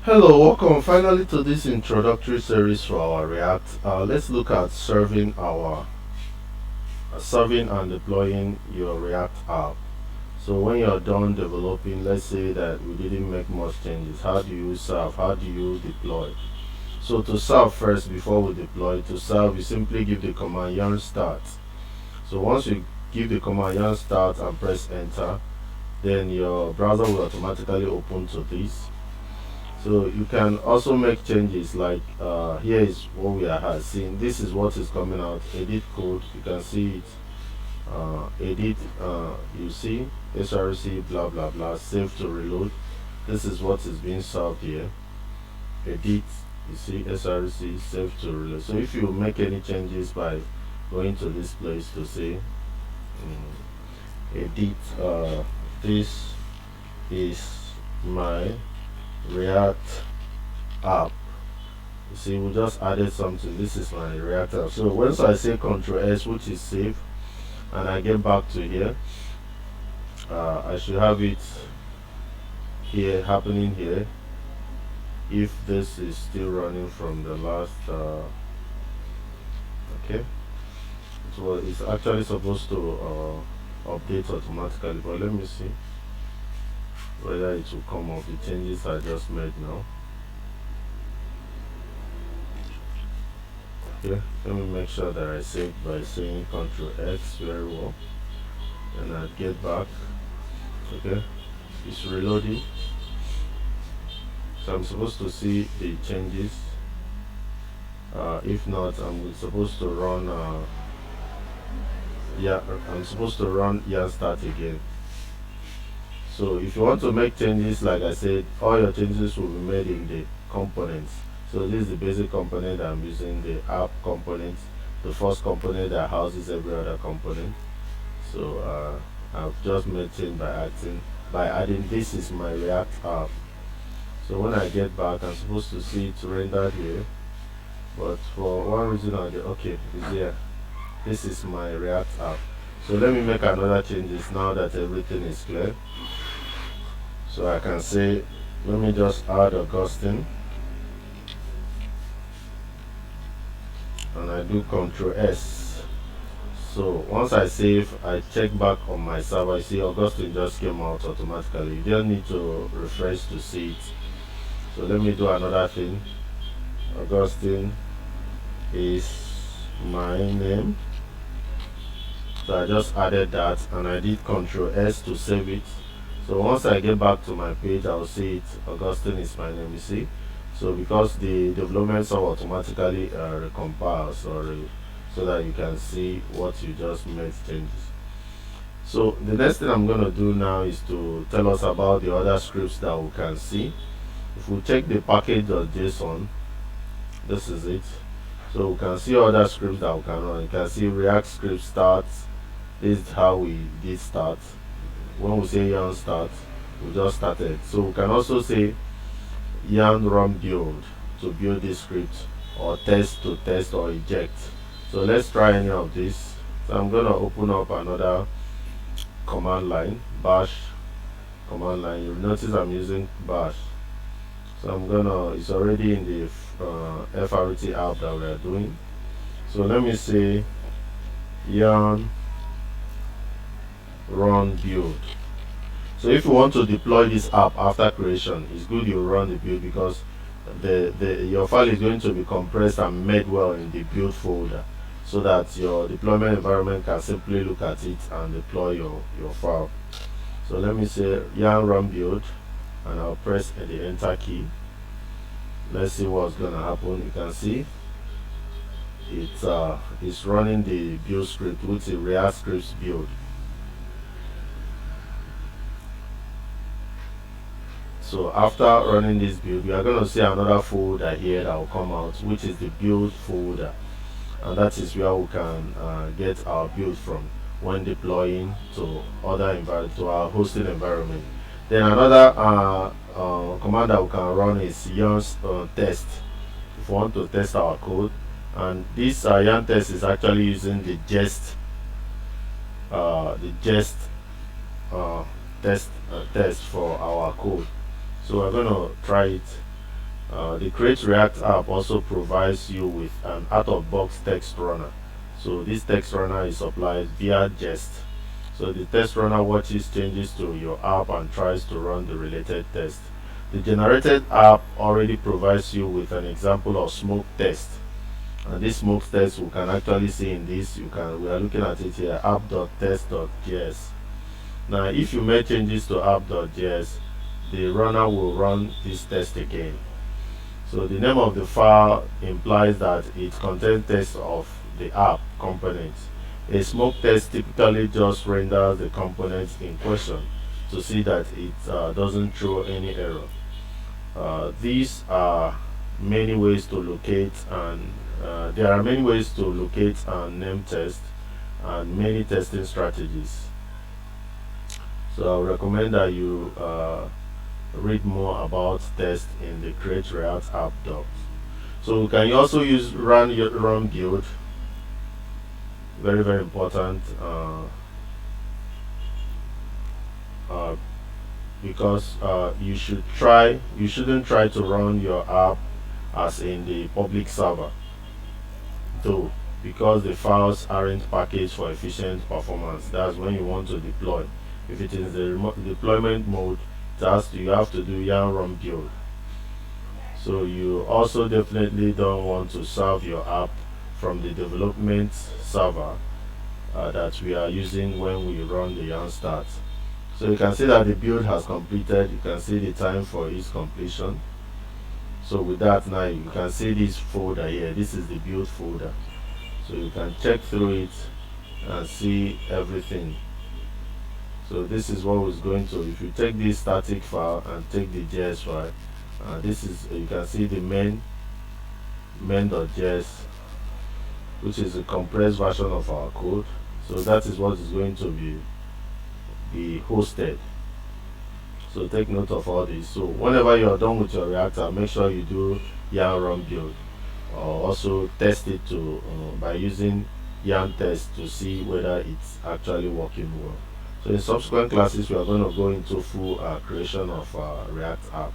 Hello, welcome finally to this introductory series for our React. Let's look at serving and deploying your React app. So when you're done developing, let's say that we didn't make much changes. How do you serve? How do you deploy? So to serve first before we deploy, to serve you simply give the command yarn start. So once you give the command yarn start and press enter, then your browser will automatically open to this. So you can also make changes like here is what we are seeing. This is what is coming out. Edit code, you can see it. Edit, you see src blah blah blah. Save to reload. This is what is being served here. Edit, you see src save to reload. So if you make any changes by going to this place to say edit, this is my React app. You see, we just added something. This is my React app. So once I say Control S, which is save, and I get back to here, I should have it here happening here. If this is still running from the last, okay, it's actually supposed to update automatically, but let me see whether it will come up the changes I just made now. Okay, let me make sure that I save by saying Ctrl X very well, and I get back. Okay, it's reloading, so I'm supposed to see the changes. If not, I'm supposed to run I'm supposed to run yarn start again. So if you want to make changes, like I said, all your changes will be made in the components. So this is the basic component I'm using, the app component, the first component that houses every other component. So I've just made change by adding this is my React app. So when I get back, I'm supposed to see it rendered here, but for one reason or the okay, it's here. This is my React app. So let me make another changes now that everything is clear. So I can say, let me just add Augustine, and I do Control S. So once I save, I check back on my server. You see Augustine just came out automatically. You don't need to refresh to see it. So let me do another thing. Augustine is my name. So I just added that, and I did Control S to save it. So once I get back to my page, I'll see it. Augustine is my name, you see. So because the development server automatically recompiles so that you can see what you just made changes. So the next thing I'm going to do now is to tell us about the other scripts that we can see. If we check the package.json, this is it. So we can see other scripts that we can run. You can see React script starts. This is how we did start. When we say yarn start, we just started. So we can also say yarn run build to build this script, or test to test, or eject. So let's try any of this. So I'm gonna open up another command line, bash command line. You'll notice I'm using bash. So I'm gonna, it's already in the FRT app that we are doing. So let me say yarn run build. So if you want to deploy this app after creation, it's good you run the build, because your file is going to be compressed and made well in the build folder, so that your deployment environment can simply look at it and deploy your file. So let me say yarn run build, and I'll press the enter key. Let's see what's gonna happen. You can see it's running the build script with the React scripts build. So after running this build, we are going to see another folder here that will come out, which is the build folder, and that is where we can get our build from when deploying to to our hosting environment. Then another command that we can run is yarn test if we want to test our code, and this yarn test is actually using the jest test for our code. So we're going to try it. The Create React app also provides you with an out-of-box text runner. So this text runner is supplied via Jest. So the test runner watches changes to your app and tries to run the related test. The generated app already provides you with an example of smoke test. And this smoke test we can actually see in this. We are looking at it here, app.test.js. Now if you make changes to app.js, the runner will run this test again. So the name of the file implies that it contains text of the app components. A smoke test typically just renders the components in question to see that it doesn't throw any error. These are many ways to locate and there are many ways to locate and name tests and many testing strategies. So I recommend that you read more about tests in the Create React app docs. So you can also use run build, very very important, uh, because you shouldn't try to run your app as in the public server, though, because the files aren't packaged for efficient performance. That's when you want to deploy. If it is the deployment mode, you have to do yarn run build. So you also definitely don't want to serve your app from the development server that we are using when we run the yarn start. So you can see that the build has completed. You can see the time for its completion. So with that, now you can see this folder here. This is the build folder. So you can check through it and see everything. So this is what was going to, if you take this static file and take the JS file, this is, you can see the main.js, which is a compressed version of our code. So that is what is going to be hosted. So take note of all this. So whenever you are done with your reactor, make sure you do yarn run build, or also test it to by using yarn test to see whether it's actually working well. So in subsequent classes we are going to go into full creation of React app.